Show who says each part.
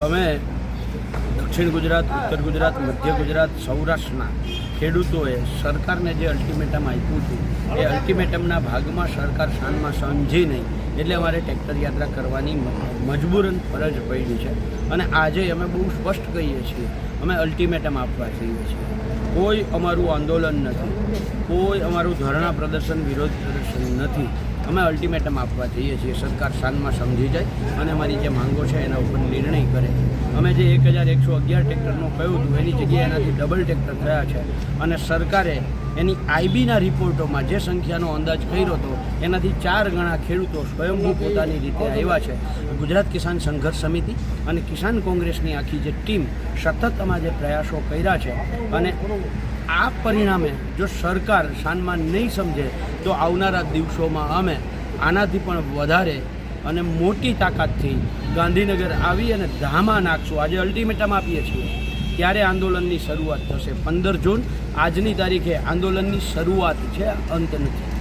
Speaker 1: અમે દક્ષિણ ગુજરાત, ઉત્તર ગુજરાત, મધ્ય ગુજરાત, સૌરાષ્ટ્રના ખેડૂતોએ સરકારને જે અલ્ટિમેટમ આપ્યું હતું એ અલ્ટિમેટમના ભાગમાં સરકાર શાનમાં સમજી નહીં, એટલે અમારે ટ્રેક્ટર યાત્રા કરવાની મજબૂરન ફરજ પડી છે. અને આજે અમે બહુ સ્પષ્ટ કહીએ છીએ, અમે અલ્ટિમેટમ આપવા જઈએ છીએ. કોઈ અમારું આંદોલન નથી, કોઈ અમારું ધરણા પ્રદર્શન, વિરોધ પ્રદર્શન નથી. અમે અલ્ટિમેટમ આપવા જઈએ છીએ. સરકાર શાનમાં સમજી જાય અને અમારી જે માંગો છે એના ઉપર નિર્ણય કરે. અમે જે 1111 ટ્રેક્ટરનું કહ્યું હતું એની જગ્યાએ એનાથી ડબલ ટ્રેક્ટર થયા છે. અને સરકારે એની આઈબીના રિપોર્ટોમાં જે સંખ્યાનો અંદાજ કર્યો હતો એનાથી 4 ગણા ખેડૂતો સ્વયંભૂ પોતાની રીતે આવ્યા છે. ગુજરાત કિસાન સંઘર્ષ સમિતિ અને કિસાન કોંગ્રેસની આખી જે ટીમ સતત આમાં જે પ્રયાસો કર્યા છે. અને આ પરિણામે જો સરકાર શાનમાં નહીં સમજે તો આવનારા દિવસોમાં અમે આનાથી પણ વધારે અને મોટી તાકાતથી ગાંધીનગર આવી અને ધામા નાખશું. આજે અલ્ટિમેટમ આપીએ છીએ ત્યારે આંદોલનની શરૂઆત થશે. 15 જૂન આજની તારીખે આંદોલનની શરૂઆત છે, અંત નથી.